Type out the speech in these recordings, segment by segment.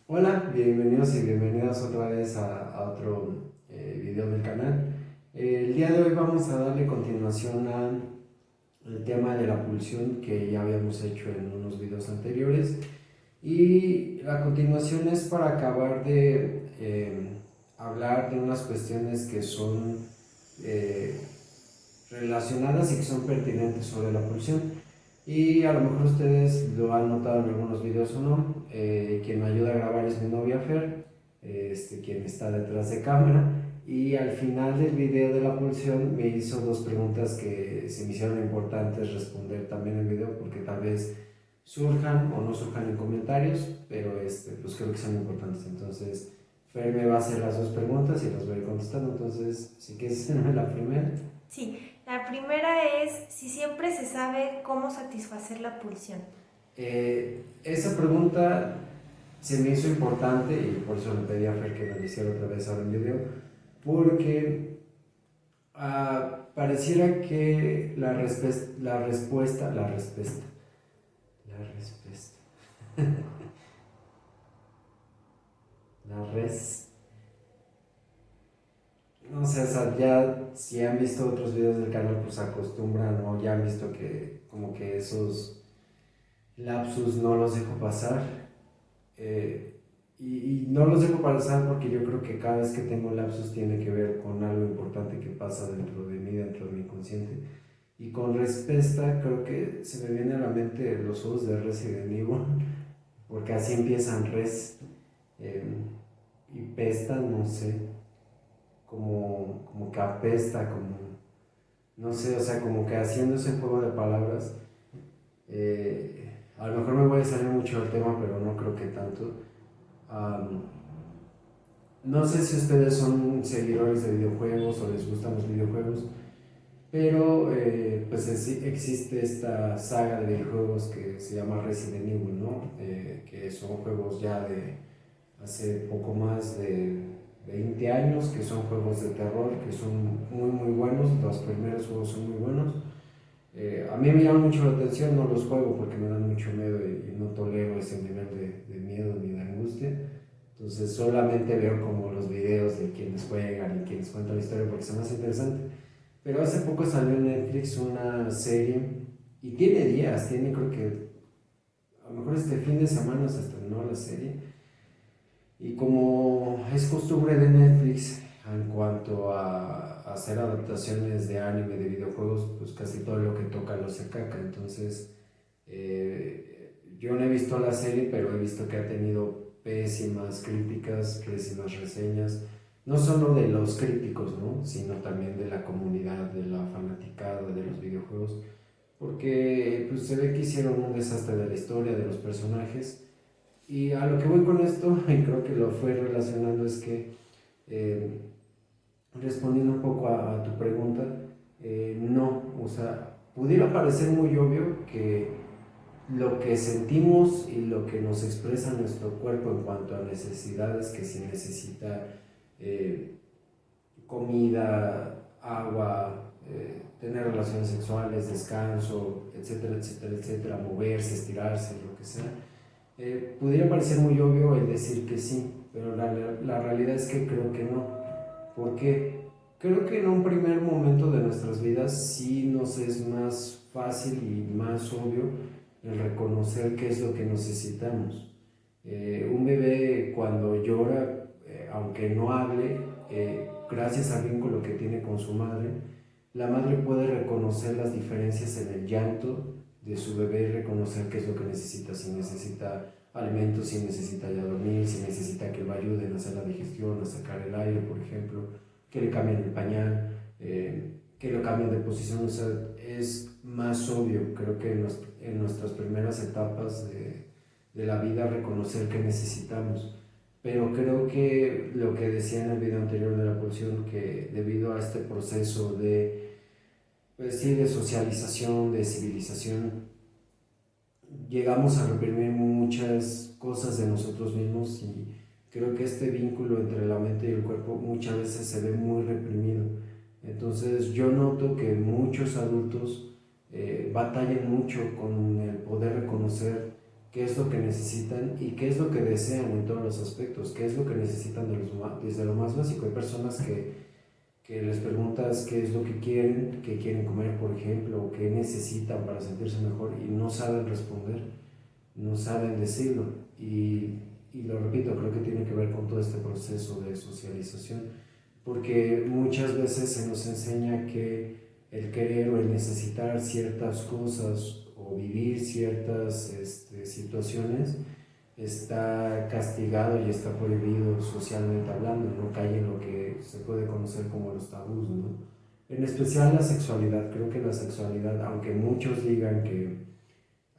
Hola, bienvenidos y bienvenidas otra vez a otro video del canal. El día de hoy vamos a darle continuación al tema de la pulsión que ya habíamos hecho en unos videos anteriores. Y la continuación es para acabar de hablar de unas cuestiones que son eh, relacionadas y que son pertinentes sobre la pulsión. Y a lo mejor ustedes lo han notado en algunos videos o no. Quien me ayuda a grabar es mi novia Fer, quien está detrás de cámara. Y al final del video de la pulsión me hizo dos preguntas que se me hicieron importantes responder también en el video, porque tal vez surjan o no surjan en comentarios, pero pues creo que son importantes. Entonces, Fer me va a hacer las dos preguntas y las voy a ir contestando. Entonces, si quieres hacerme la primera. Sí, la primera es si siempre se sabe cómo satisfacer la pulsión. Esa pregunta se me hizo importante y por eso le pedí a Fer que me lo hiciera otra vez ahora en video, porque pareciera que la res, no sé, o sea, ya si han visto otros videos del canal, pues acostumbran o ya han visto que como que esos lapsus no los dejo pasar. Eh, y no los dejo pasar porque yo creo que cada vez que tengo lapsus tiene que ver con algo importante que pasa dentro de mí, dentro de mi inconsciente. Y con respuesta creo que se me viene a la mente los juegos de Resident Evil, porque así empiezan res eh, y pesta, no sé, como que apesta, como, no sé, o sea, como que haciendo ese juego de palabras. A lo mejor me voy a salir mucho del tema, pero no creo que tanto. Um, no sé si ustedes son seguidores de videojuegos o les gustan los videojuegos, pero pues existe esta saga de videojuegos que se llama Resident Evil, ¿no? Que son juegos ya de hace poco más de 20 años, que son juegos de terror, que son muy muy buenos, los primeros juegos son muy buenos. A mí me llama mucho la atención, no los juego porque me dan mucho miedo y no tolero ese nivel de miedo ni de angustia. Entonces solamente veo como los videos de quienes juegan y quienes cuentan la historia porque se me hace interesante. Pero hace poco salió en Netflix una serie y tiene días, tiene creo que a lo mejor este fin de semana se estrenó la serie. Y como es costumbre de Netflix en cuanto a hacer adaptaciones de anime, de videojuegos, pues casi todo lo que toca lo se caca. Entonces, yo no he visto la serie, pero he visto que ha tenido pésimas críticas, pésimas reseñas, no solo de los críticos, ¿no? Sino también de la comunidad, de la fanaticada de los videojuegos, porque pues, se ve que hicieron un desastre de la historia, de los personajes. Y a lo que voy con esto, y creo que lo fue relacionando, es que eh, respondiendo un poco a tu pregunta, no, o sea, pudiera parecer muy obvio que lo que sentimos y lo que nos expresa nuestro cuerpo en cuanto a necesidades, que si necesita eh, comida, agua, tener relaciones sexuales, descanso, etcétera, etcétera, etcétera, moverse, estirarse, lo que sea, pudiera parecer muy obvio el decir que sí, pero la realidad es que creo que no. Porque creo que en un primer momento de nuestras vidas sí nos es más fácil y más obvio el reconocer qué es lo que necesitamos. Un bebé cuando llora, aunque no hable, gracias al vínculo que tiene con su madre, la madre puede reconocer las diferencias en el llanto de su bebé y reconocer qué es lo que necesita, si necesita alimentos, si necesita ya dormir, si necesita que lo ayuden a hacer la digestión, a sacar el aire, por ejemplo, que le cambien el pañal, que lo cambien de posición. O sea, es más obvio, creo que en nuestras primeras etapas de la vida reconocer que necesitamos. Pero creo que lo que decía en el video anterior de la pulsión, que debido a este proceso de, pues sí, de socialización, de civilización, llegamos a reprimir muchas cosas de nosotros mismos y creo que este vínculo entre la mente y el cuerpo muchas veces se ve muy reprimido. Entonces yo noto que muchos adultos batallan mucho con el poder reconocer qué es lo que necesitan y qué es lo que desean en todos los aspectos, qué es lo que necesitan desde lo más básico. Hay personas que les preguntas qué es lo que quieren, qué quieren comer, por ejemplo, o qué necesitan para sentirse mejor y no saben responder, no saben decirlo. Y lo repito, creo que tiene que ver con todo este proceso de socialización, porque muchas veces se nos enseña que el querer o el necesitar ciertas cosas o vivir ciertas situaciones está castigado y está prohibido socialmente hablando, no cae en lo que se puede conocer como los tabús, ¿no? En especial la sexualidad. Creo que la sexualidad, aunque muchos digan que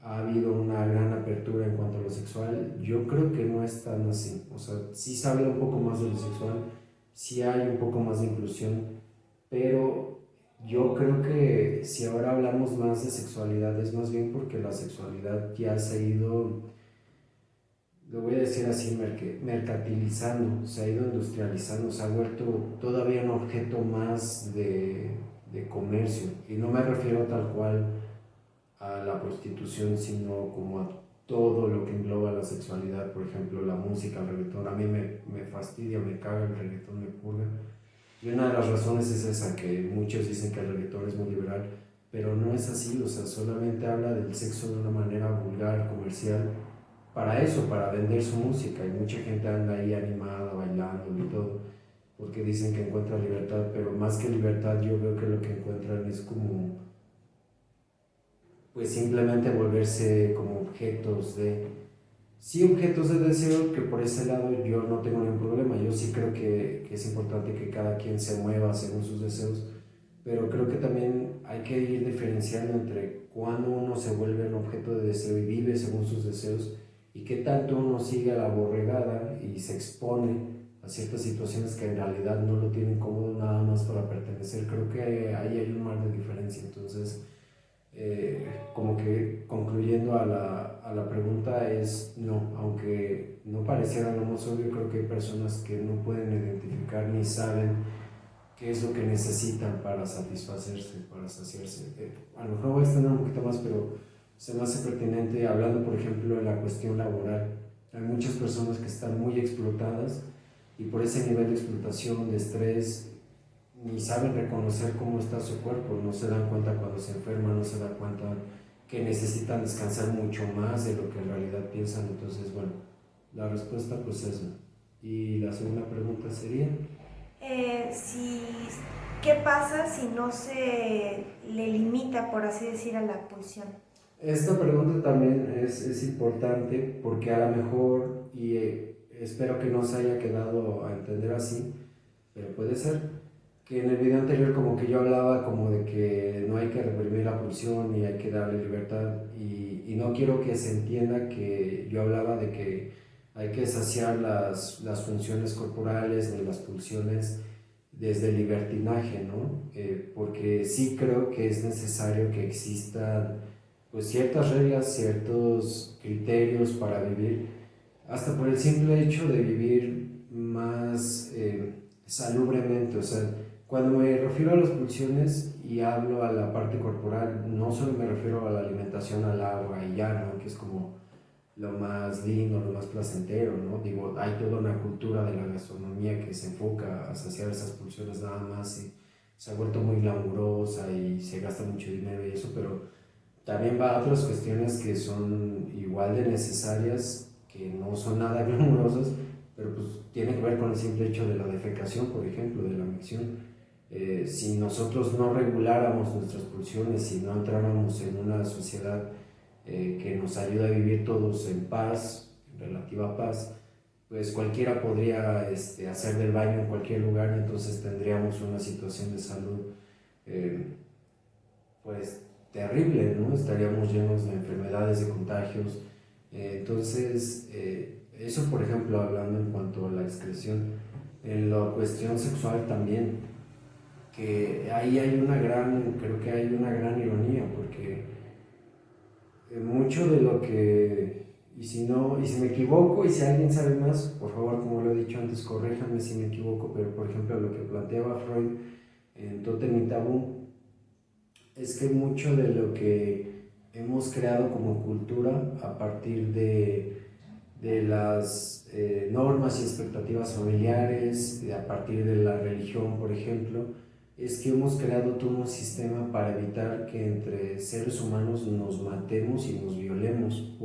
ha habido una gran apertura en cuanto a lo sexual, yo creo que no es tan así. O sea, sí se habla un poco más de lo sexual, sí hay un poco más de inclusión, pero yo creo que si ahora hablamos más de sexualidad es más bien porque la sexualidad ya se ha ido, lo voy a decir así, mercantilizando, se ha ido industrializando, se ha vuelto todavía un objeto más de comercio. Y no me refiero tal cual a la prostitución, sino como a todo lo que engloba la sexualidad. Por ejemplo, la música, el reggaetón. A mí me fastidia, me caga el reggaetón, me purga. Y una de las razones es esa, que muchos dicen que el reggaetón es muy liberal, pero no es así. O sea, solamente habla del sexo de una manera vulgar, comercial, para eso, para vender su música. Y mucha gente anda ahí animada, bailando y todo, porque dicen que encuentran libertad, pero más que libertad yo veo que lo que encuentran es como, pues simplemente volverse como objetos de, sí, objetos de deseo, que por ese lado yo no tengo ningún problema. Yo sí creo que es importante que cada quien se mueva según sus deseos, pero creo que también hay que ir diferenciando entre cuando uno se vuelve un objeto de deseo y vive según sus deseos, y qué tanto uno sigue a la borregada y se expone a ciertas situaciones que en realidad no lo tienen cómodo nada más para pertenecer. Creo que ahí hay un mar de diferencia. Entonces, como que concluyendo a la pregunta es no, aunque no pareciera lo más obvio, creo que hay personas que no pueden identificar ni saben qué es lo que necesitan para satisfacerse, para saciarse. A lo mejor voy a extender un poquito más, pero se me hace pertinente hablando, por ejemplo, de la cuestión laboral. Hay muchas personas que están muy explotadas y por ese nivel de explotación, de estrés, ni saben reconocer cómo está su cuerpo, no se dan cuenta cuando se enferman, no se dan cuenta que necesitan descansar mucho más de lo que en realidad piensan. Entonces, bueno, la respuesta pues es no. Y la segunda pregunta sería... Si, ¿qué pasa si no se le limita, por así decir, a la pulsión? Esta pregunta también es importante porque a lo mejor, y espero que no se haya quedado a entender así, pero puede ser que en el video anterior como que yo hablaba como de que no hay que reprimir la pulsión y hay que darle libertad, y no quiero que se entienda que yo hablaba de que hay que saciar las funciones corporales ni las pulsiones desde el libertinaje, ¿no? Porque sí creo que es necesario que existan pues ciertas reglas, ciertos criterios para vivir, hasta por el simple hecho de vivir más salubremente. O sea, cuando me refiero a las pulsiones y hablo a la parte corporal, no solo me refiero a la alimentación, al agua y ya, ¿no? Que es como lo más lindo, lo más placentero, ¿no? Digo, hay toda una cultura de la gastronomía que se enfoca a saciar esas pulsiones nada más, y se ha vuelto muy glamurosa y se gasta mucho dinero y eso, pero también va a otras cuestiones que son igual de necesarias, que no son nada glamurosas, pero pues tiene que ver con el simple hecho de la defecación, por ejemplo, de la micción. Si nosotros no reguláramos nuestras pulsiones, si no entráramos en una sociedad que nos ayuda a vivir todos en paz, en relativa paz, pues cualquiera podría hacer del baño en cualquier lugar, y entonces tendríamos una situación de salud eh, pues terrible, ¿no? Estaríamos llenos de enfermedades, de contagios. Entonces, eso por ejemplo, hablando en cuanto a la excreción. En la cuestión sexual también, que ahí hay una gran, creo que hay una gran ironía, porque mucho de lo que, y si no, y si me equivoco, y si alguien sabe más, por favor, como lo he dicho antes, corréjame si me equivoco, pero por ejemplo lo que planteaba Freud en Tótem y Tabú, es que mucho de lo que hemos creado como cultura a partir de las normas y expectativas familiares, a partir de la religión, por ejemplo, es que hemos creado todo un sistema para evitar que entre seres humanos nos matemos y nos violemos,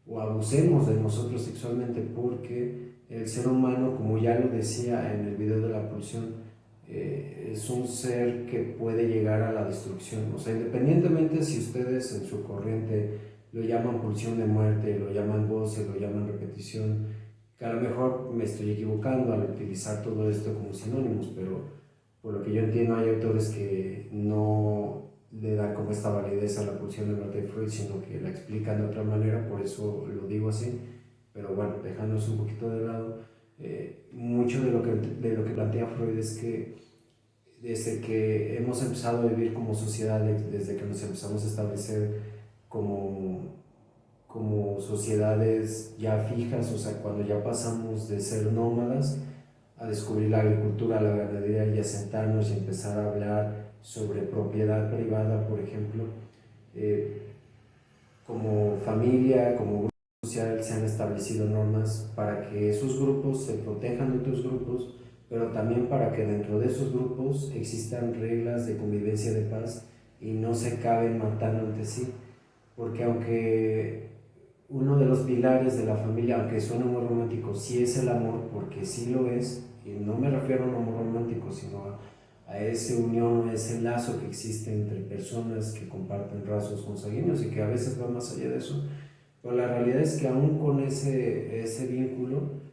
o abusemos de nosotros sexualmente, porque el ser humano, como ya lo decía en el video de la pulsión, es un ser que puede llegar a la destrucción. O sea, independientemente si ustedes en su corriente lo llaman pulsión de muerte, lo llaman goce, lo llaman repetición, que a lo mejor me estoy equivocando al utilizar todo esto como sinónimos, pero por lo que yo entiendo hay autores que no le dan como esta validez a la pulsión de muerte de Freud, sino que la explican de otra manera, por eso lo digo así. Pero bueno, dejándonos un poquito de lado, mucho de lo que plantea Freud es que desde que hemos empezado a vivir como sociedad, desde que nos empezamos a establecer como, como sociedades ya fijas, o sea, cuando ya pasamos de ser nómadas a descubrir la agricultura, la ganadería y a sentarnos y empezar a hablar sobre propiedad privada, por ejemplo, eh, como familia, como grupo social, se han establecido normas para que esos grupos se protejan de otros grupos, pero también para que dentro de esos grupos existan reglas de convivencia de paz y no se acaben matando entre sí. Porque aunque uno de los pilares de la familia, aunque suene muy romántico, sí es el amor, porque sí lo es, y no me refiero a un amor romántico, sino a esa unión, a ese lazo que existe entre personas que comparten rasgos consanguíneos y que a veces va más allá de eso. Pero la realidad es que aún con ese vínculo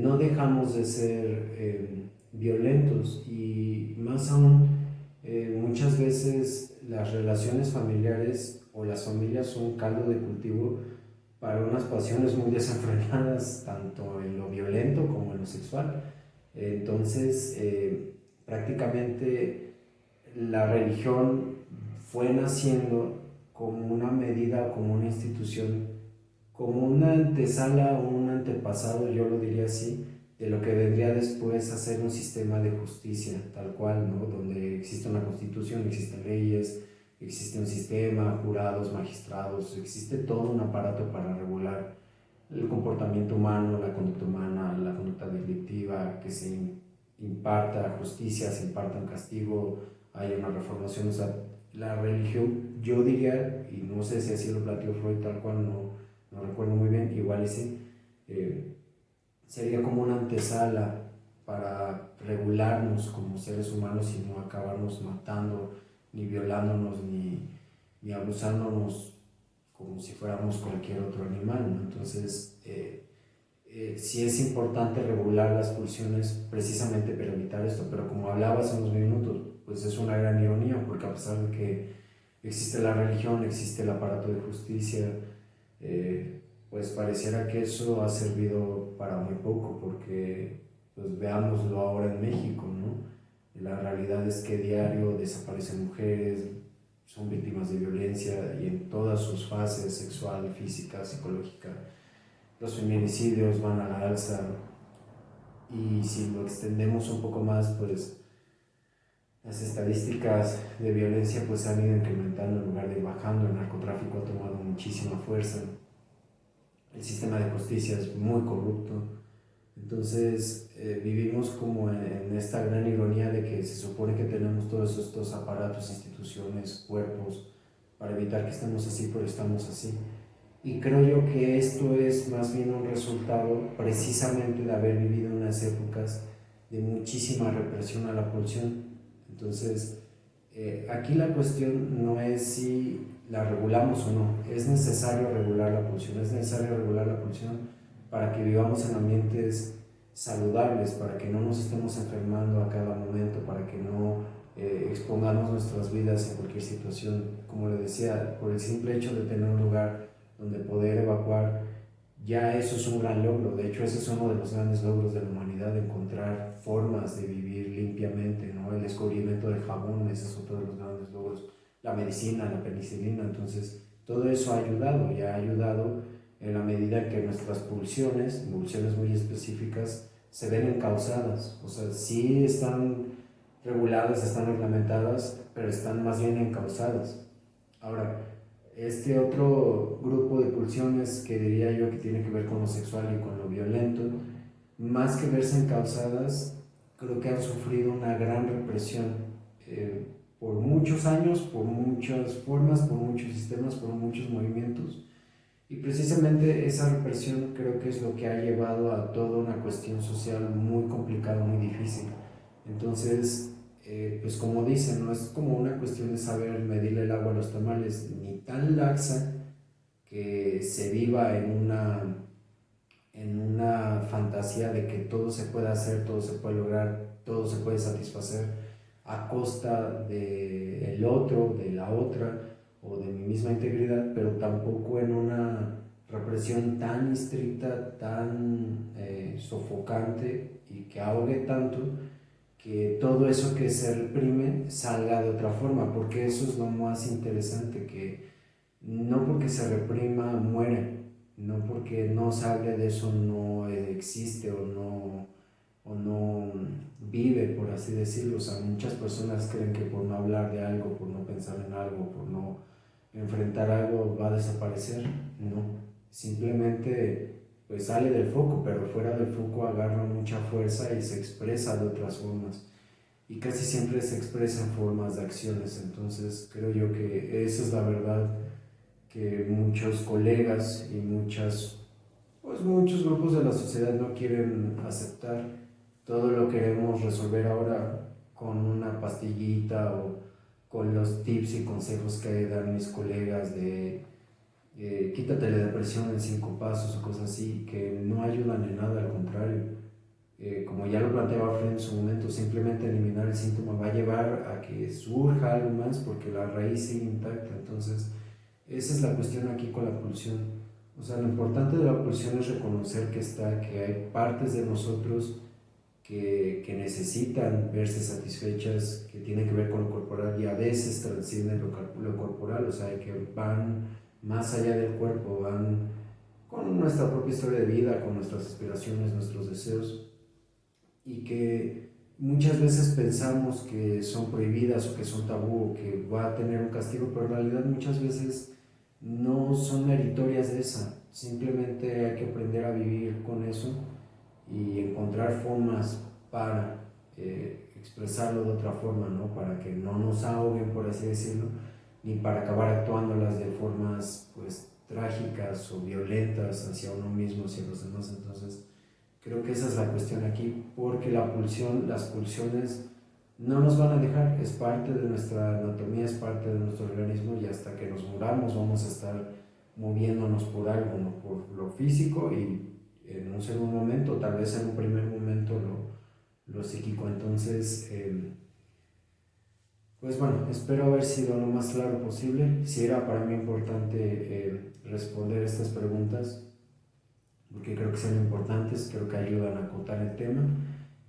no dejamos de ser violentos, y más aún muchas veces las relaciones familiares o las familias son caldo de cultivo para unas pasiones muy desenfrenadas, tanto en lo violento como en lo sexual. Entonces, prácticamente la religión fue naciendo como una medida, como una institución, como una antesala o un antepasado, yo lo diría así, de lo que vendría después a ser un sistema de justicia, tal cual, ¿no? Donde existe una constitución, existen leyes, existe un sistema, jurados, magistrados, existe todo un aparato para regular el comportamiento humano, la conducta delictiva, que se imparta justicia, se imparta un castigo, hay una reformación. O sea, la religión, yo diría, y no sé si así lo planteó Freud tal cual, no recuerdo muy bien, igual y sí, sería como una antesala para regularnos como seres humanos y no acabarnos matando, ni violándonos, ni abusándonos como si fuéramos cualquier otro animal, ¿no? Entonces, sí es importante regular las pulsiones precisamente para evitar esto, pero como hablabas en unos minutos, pues es una gran ironía, porque a pesar de que existe la religión, existe el aparato de justicia, pues pareciera que eso ha servido para muy poco, porque pues veámoslo ahora en México, ¿no? La realidad es que diario desaparecen mujeres, son víctimas de violencia y en todas sus fases, sexual, física, psicológica. Los feminicidios van a la alza, y si lo extendemos un poco más, pues las estadísticas de violencia pues han ido incrementando en lugar de ir bajando. El narcotráfico ha tomado muchísima fuerza, el sistema de justicia es muy corrupto. Entonces vivimos como en esta gran ironía de que se supone que tenemos todos estos aparatos, instituciones, cuerpos para evitar que estemos así, pero estamos así. Y creo yo que esto es más bien un resultado precisamente de haber vivido unas épocas de muchísima represión a la pulsión. Entonces, aquí la cuestión no es si la regulamos o no, es necesario regular la pulsión, es necesario regular la pulsión para que vivamos en ambientes saludables, para que no nos estemos enfermando a cada momento, para que no expongamos nuestras vidas en cualquier situación. Como le decía, por el simple hecho de tener un lugar donde poder evacuar, ya eso es un gran logro. De hecho, ese es uno de los grandes logros de la humanidad, encontrar formas de vivir limpiamente, ¿no? El descubrimiento del jabón, ese es otro de los grandes logros. La medicina, la penicilina. Entonces, todo eso ha ayudado, y ha ayudado en la medida en que nuestras pulsiones muy específicas, se ven encausadas. O sea, sí están reguladas, están reglamentadas, pero están más bien encausadas. Ahora, Este otro grupo de pulsiones que diría yo que tiene que ver con lo sexual y con lo violento, más que verse encausadas, creo que han sufrido una gran represión por muchos años, por muchas formas, por muchos sistemas, por muchos movimientos. Y precisamente esa represión creo que es lo que ha llevado a toda una cuestión social muy complicada, muy difícil. Entonces, pues como dicen, no es como una cuestión de saber medirle el agua a los tamales, ni tan laxa que se viva en una fantasía de que todo se puede hacer, todo se puede lograr, todo se puede satisfacer a costa del otro, de la otra o de mi misma integridad, pero tampoco en una represión tan estricta, tan sofocante y que ahogue tanto que todo eso que se reprime salga de otra forma, porque eso es lo más interesante, que no porque se reprima muere, no porque no se hable de eso no existe o no vive, por así decirlo. O sea, muchas personas creen que por no hablar de algo, por no pensar en algo, por no enfrentar algo va a desaparecer. No, simplemente pues sale del foco, pero fuera del foco agarra mucha fuerza y se expresa de otras formas. Y casi siempre se expresa en formas de acciones. Entonces creo yo que esa es la verdad que muchos colegas y muchos grupos de la sociedad no quieren aceptar. Todo lo queremos resolver ahora con una pastillita o con los tips y consejos que dan mis colegas de quítate la depresión en 5 pasos o cosas así, que no ayudan en nada, al contrario. Como ya lo planteaba Fred en su momento, simplemente eliminar el síntoma va a llevar a que surja algo más porque la raíz sigue intacta. Entonces, esa es la cuestión aquí con la pulsión. O sea, lo importante de la pulsión es reconocer que está, que hay partes de nosotros que necesitan verse satisfechas, que tienen que ver con lo corporal y a veces trascienden lo corporal, o sea, que van más allá del cuerpo, van con nuestra propia historia de vida, con nuestras aspiraciones, nuestros deseos, y que muchas veces pensamos que son prohibidas o que son tabú o que va a tener un castigo, pero en realidad muchas veces no son meritorias de esa. Simplemente hay que aprender a vivir con eso y encontrar formas para expresarlo de otra forma, ¿no? Para que no nos ahoguen, por así decirlo, ni para acabar actuándolas de formas pues trágicas o violentas hacia uno mismo, hacia los demás. Entonces creo que esa es la cuestión aquí, porque la pulsión, las pulsiones no nos van a dejar, es parte de nuestra anatomía, es parte de nuestro organismo, y hasta que nos muramos vamos a estar moviéndonos por algo, ¿no? Por lo físico y en un segundo momento, tal vez en un primer momento lo psíquico. Entonces, pues bueno, espero haber sido lo más claro posible. Si era para mí importante responder estas preguntas, porque creo que son importantes, creo que ayudan a acotar el tema.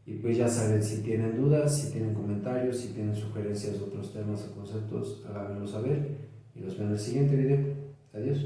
Y pues ya saben, si tienen dudas, si tienen comentarios, si tienen sugerencias de otros temas o conceptos, háganmelo saber y los veo en el siguiente video. Adiós.